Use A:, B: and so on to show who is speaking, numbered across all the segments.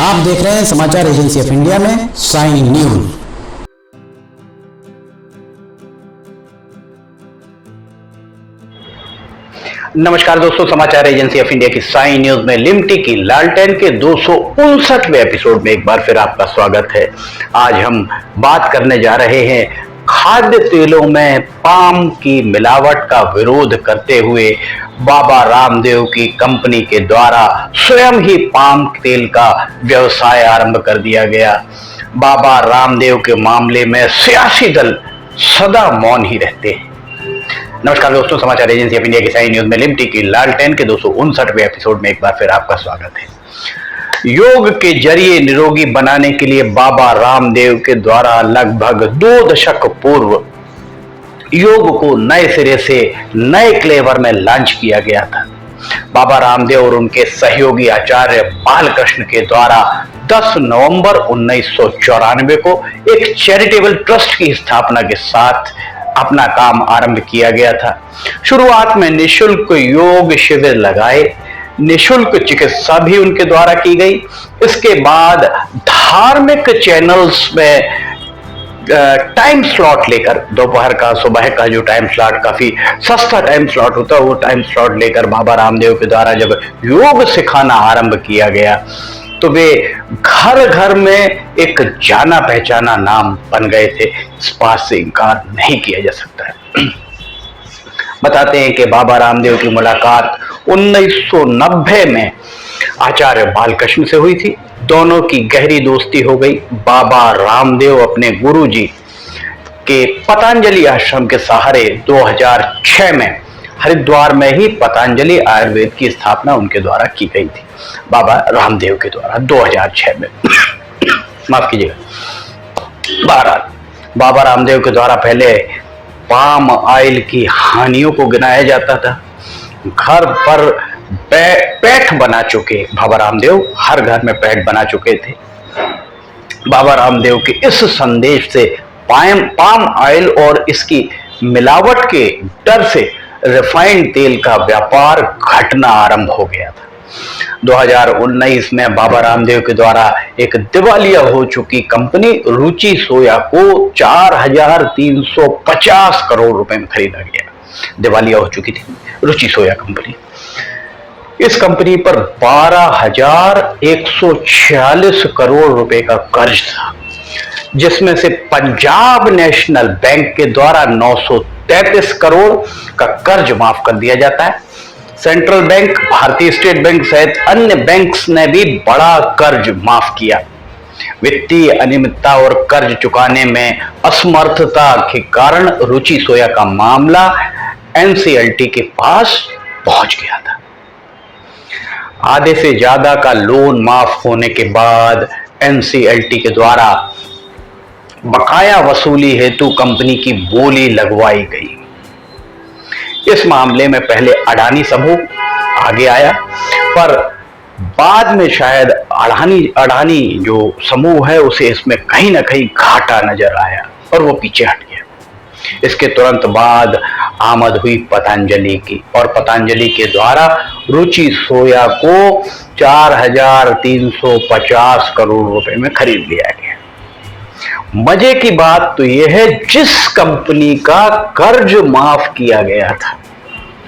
A: आप देख रहे हैं समाचार एजेंसी ऑफ इंडिया में साइन न्यूज।
B: नमस्कार दोस्तों, समाचार एजेंसी ऑफ इंडिया की साइन न्यूज में लिमटी की लालटेन के 259वें एपिसोड में एक बार फिर आपका स्वागत है। आज हम बात करने जा रहे हैं खाद्य तेलों में पाम की मिलावट का विरोध करते हुए बाबा रामदेव की कंपनी के द्वारा स्वयं ही पाम तेल का व्यवसाय आरंभ कर दिया गया। बाबा रामदेव के मामले में सियासी दल सदा मौन ही रहते हैं। नमस्कार दोस्तों, समाचार एजेंसी ऑफ इंडिया की साइन न्यूज में लिमटी की लालटेन के 259वें एपिसोड में एक बार फिर आपका स्वागत है। योग के जरिए निरोगी बनाने के लिए बाबा रामदेव के द्वारा लगभग 2 दशक पूर्व योग को नए सिरे से नए क्लेवर में लॉन्च किया गया था। बाबा रामदेव और उनके सहयोगी आचार्य बालकृष्ण के द्वारा 10 नवंबर 1994 को एक चैरिटेबल ट्रस्ट की स्थापना के साथ अपना काम आरंभ किया गया था। शुरुआत में निशुल्क योग शिविर लगाए, निशुल्क चिकित्सा भी उनके द्वारा की गई। इसके बाद धार्मिक चैनल्स में टाइम स्लॉट लेकर, दोपहर का सुबह का जो टाइम स्लॉट काफी सस्ता टाइम स्लॉट होता है, वो टाइम स्लॉट लेकर बाबा रामदेव के द्वारा जब योग सिखाना आरंभ किया गया तो वे घर घर में एक जाना पहचाना नाम बन गए थे। इस बात से इनकार नहीं किया जा सकता है। बताते हैं कि बाबा रामदेव की मुलाकात 1990 में आचार्य बालकृष्ण से हुई थी। दोनों की गहरी दोस्ती हो गई। बाबा रामदेव अपने गुरुजी के पतंजलि आश्रम के सहारे 2006 में हरिद्वार में ही पतंजलि आयुर्वेद की स्थापना उनके द्वारा की गई थी, बाबा रामदेव के द्वारा 2006 में। माफ कीजिएगा। बहरहाल बाबा रामदेव के द्वारा पहले पाम ऑयल की हानियों को गिनाया जाता था। घर पर पैठ बना चुके बाबा रामदेव हर घर में पैठ बना चुके थे। बाबा रामदेव के इस संदेश से पाम ऑयल और इसकी मिलावट के डर से रिफाइंड तेल का व्यापार घटना आरंभ हो गया था। 2019 में बाबा रामदेव के द्वारा एक दिवालिया हो चुकी कंपनी रुचि सोया को 4,350 करोड़ रुपए में खरीदा गया। दिवालिया हो चुकी थी रुचि सोया कंपनी। इस कंपनी पर 12,146 करोड़ रुपए का कर्ज था, जिसमें से पंजाब नेशनल बैंक के द्वारा 933 करोड़ का कर्ज माफ कर दिया जाता है। सेंट्रल बैंक, भारतीय स्टेट बैंक सहित अन्य बैंक्स ने भी बड़ा कर्ज माफ किया। वित्तीय अनियमितता और कर्ज चुकाने में असमर्थता के कारण रुचि सोया का मामला एनसीएलटी के पास पहुंच गया था। आधे से ज्यादा का लोन माफ होने के बाद एनसीएलटी के द्वारा बकाया वसूली हेतु कंपनी की बोली लगवाई गई। इस मामले में पहले अडानी समूह आगे आया, पर बाद में शायद अडानी जो समूह है उसे इसमें कहीं ना कहीं घाटा नजर आया और वो पीछे हट गया। इसके तुरंत बाद आमद हुई पतंजलि की, और पतंजलि के द्वारा रुचि सोया को 4,350 करोड़ रुपए में खरीद लिया गया। मजे की बात तो यह है, जिस कंपनी का कर्ज माफ किया गया था,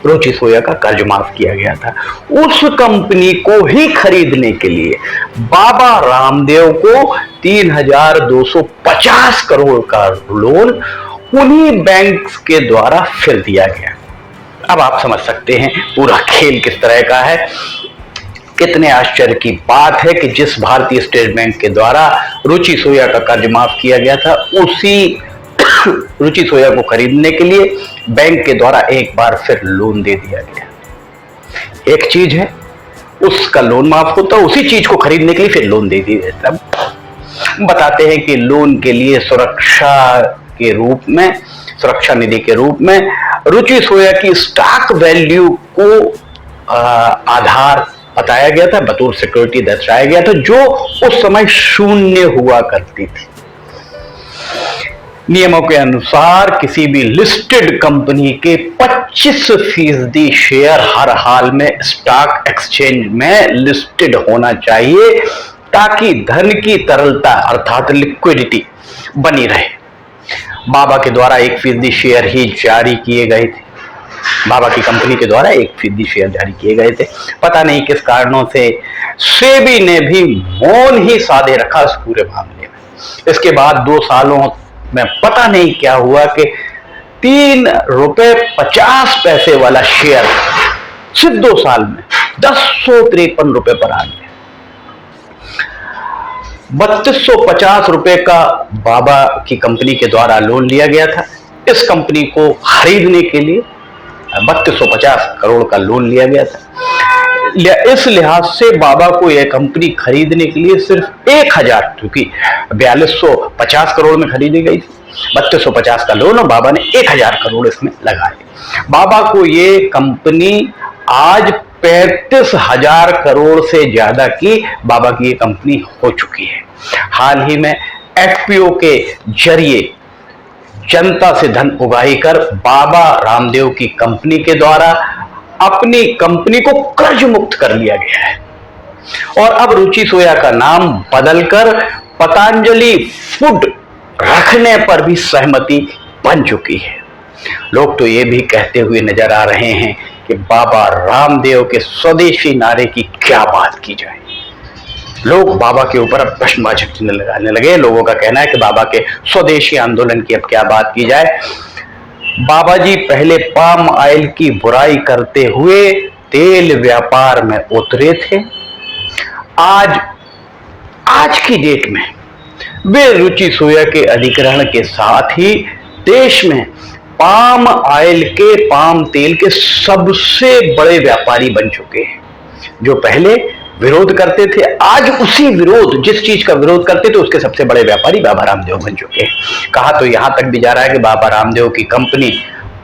B: रुचि सोया का कर्ज माफ किया गया था, उस कंपनी को ही खरीदने के लिए बाबा रामदेव को 3,250 करोड़ का लोन उन्हीं बैंक्स के द्वारा फिर दिया गया। अब आप समझ सकते हैं पूरा खेल किस तरह का है। कितने आश्चर्य की बात है कि जिस भारतीय स्टेट बैंक के द्वारा रुचि सोया का कर्ज माफ किया गया था, उसी रुचि सोया को खरीदने के लिए बैंक के द्वारा एक बार फिर लोन दे दिया गया। एक चीज है उसका लोन माफ होता, उसी चीज को खरीदने के लिए फिर लोन दे दिया जाता। बताते हैं कि लोन के लिए सुरक्षा निधि के रूप में रुचि सोया की स्टॉक वैल्यू को आधार बताया गया था, बतौर सिक्योरिटी दर्शाया गया था, जो उस समय शून्य हुआ करती थी। नियमों के अनुसार किसी भी लिस्टेड कंपनी के 25% शेयर हर हाल में स्टॉक एक्सचेंज में लिस्टेड होना चाहिए ताकि धन की तरलता अर्थात लिक्विडिटी बनी रहे। बाबा के द्वारा 1% शेयर ही जारी किए गए थे। बाबा की कंपनी के द्वारा 1% शेयर जारी किए गए थे। पता नहीं किस कारणों से सेबी ने भी मौन ही साधे रखा इस पूरे मामले में। इसके बाद 2 सालों में पता नहीं क्या हुआ कि ₹3.50 वाला शेयर सिर्फ 2 साल में 1053 रुपए पर आ गया। ₹3250 का बाबा की कंपनी के द्वारा लोन लिया गया था। इस कंपनी को खरीदने के लिए 3250 करोड़ का लोन लिया गया था। इस लिहाज से बाबा को यह कंपनी खरीदने के लिए सिर्फ 1000, क्योंकि 4250 करोड़ में खरीदी गई थी, 3250 का लोन और बाबा ने 1000 करोड़ इसमें लगाए। बाबा को ये कंपनी आज 35,000 करोड़ से ज्यादा की बाबा की ये कंपनी हो चुकी है। हाल ही में एफपीओ के जरिए जनता से धन उगाही कर बाबा रामदेव की कंपनी के द्वारा अपनी कंपनी को कर्ज मुक्त कर लिया गया है और अब रुचि सोया का नाम बदलकर पतंजलि फूड रखने पर भी सहमति बन चुकी है। लोग तो ये भी कहते हुए नजर आ रहे हैं कि बाबा रामदेव के स्वदेशी नारे की क्या बात की जाए। लोग बाबा के ऊपर अब प्रश्नवाचक चिन्ह लगाने लगे। लोगों का कहना है कि बाबा के स्वदेशी आंदोलन की अब क्या बात की जाए। बाबा जी पहले पाम ऑयल की बुराई करते हुए तेल व्यापार में उतरे थे। आज की डेट में वे रुचि सोया के अधिग्रहण के साथ ही देश में पाम ऑयल के पाम तेल के सबसे बड़े व्यापारी बन चुके हैं। जो पहले विरोध करते थे, आज उसी विरोध, जिस चीज का विरोध करते थे, उसके सबसे बड़े व्यापारी बाबा रामदेव बन चुके हैं। कहा तो यहां तक भी जा रहा है कि बाबा रामदेव की कंपनी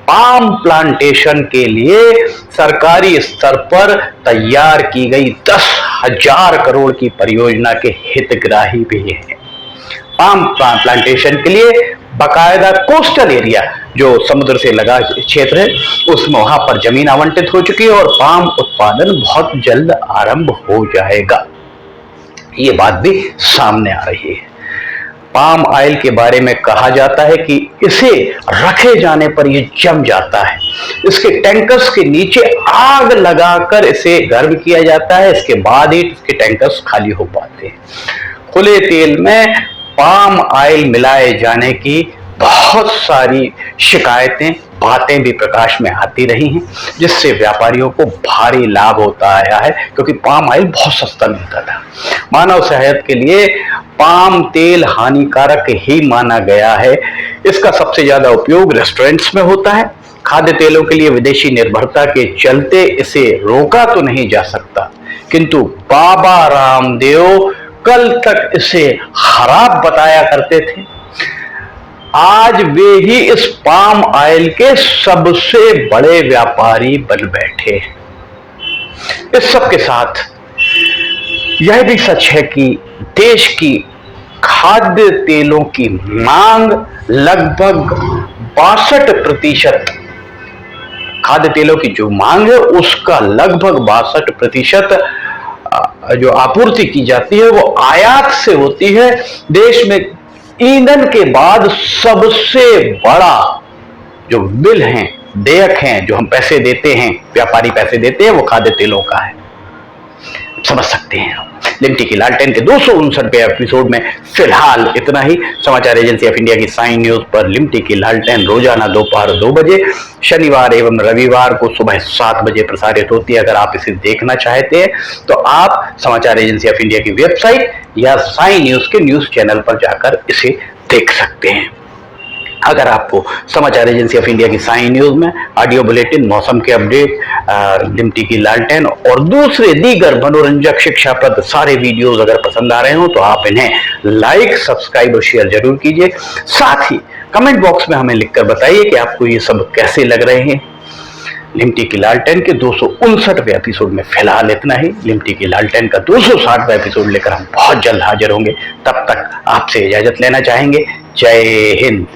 B: पाम प्लांटेशन के लिए सरकारी स्तर पर तैयार की गई 10,000 करोड़ की परियोजना के हितग्राही भी हैं। पाम प्लांटेशन के लिए बाकायदा कोस्टल एरिया, जो समुद्र से लगा क्षेत्र है, उसमें वहां पर जमीन आवंटित हो चुकी है और पाम उत्पादन बहुत जल्द आरंभ हो जाएगा। ये बात भी सामने आ रही है। पाम ऑयल के बारे में कहा जाता है कि इसे रखे जाने पर यह जम जाता है। इसके टैंकर्स के नीचे आग लगाकर इसे गर्म किया जाता है, इसके बाद ही इसके टैंकर्स खाली हो पाते हैं। खुले तेल में पाम ऑयल मिलाए जाने की बहुत सारी शिकायतें, बातें भी प्रकाश में आती रही हैं, जिससे व्यापारियों को भारी लाभ होता आया है, क्योंकि पाम ऑयल बहुत सस्ता मिलता था। मानव सेहत के लिए पाम तेल हानिकारक ही माना गया है। इसका सबसे ज्यादा उपयोग रेस्टोरेंट्स में होता है। खाद्य तेलों के लिए विदेशी निर्भरता के चलते इसे रोका तो नहीं जा सकता, किंतु बाबा रामदेव कल तक इसे खराब बताया करते थे। आज वे ही इस पाम ऑयल के सबसे बड़े व्यापारी बन बैठे। इस सब के साथ यह भी सच है कि देश की खाद्य तेलों की मांग लगभग 62%, खाद्य तेलों की जो मांग है उसका लगभग 62% जो आपूर्ति की जाती है वो आयात से होती है। देश में ईंधन के बाद सबसे बड़ा जो बिल है, देयक हैं, जो हम पैसे देते हैं, व्यापारी पैसे देते हैं, वो खाद्य तेलों का है। समझ सकते हैं आप। लिमटी की लालटेन के 259वें एपिसोड में फिलहाल इतना ही। समाचार एजेंसी ऑफ इंडिया की साइन न्यूज पर लिमटी की लालटेन रोजाना दोपहर 2 बजे, शनिवार एवं रविवार को सुबह 7 बजे प्रसारित होती है। अगर आप इसे देखना चाहते हैं तो आप समाचार एजेंसी ऑफ इंडिया की वेबसाइट या साइन न्यूज के न्यूज चैनल पर जाकर इसे देख सकते हैं। अगर आपको समाचार एजेंसी ऑफ इंडिया की साइन न्यूज में ऑडियो बुलेटिन, मौसम के अपडेट, लिमटी की लालटेन और दूसरे दीगर मनोरंजक शिक्षाप्रद सारे वीडियोस अगर पसंद आ रहे हो तो आप इन्हें लाइक, सब्सक्राइब और शेयर जरूर कीजिए। साथ ही कमेंट बॉक्स में हमें लिखकर बताइए कि आपको ये सब कैसे लग रहे हैं। लिमटी की लालटेन के 259वें एपिसोड में फिलहाल इतना ही। लिमटी की लालटेन का 260वां एपिसोड लेकर हम बहुत जल्द हाजिर होंगे। तब तक आपसे इजाजत लेना चाहेंगे। जय हिंद।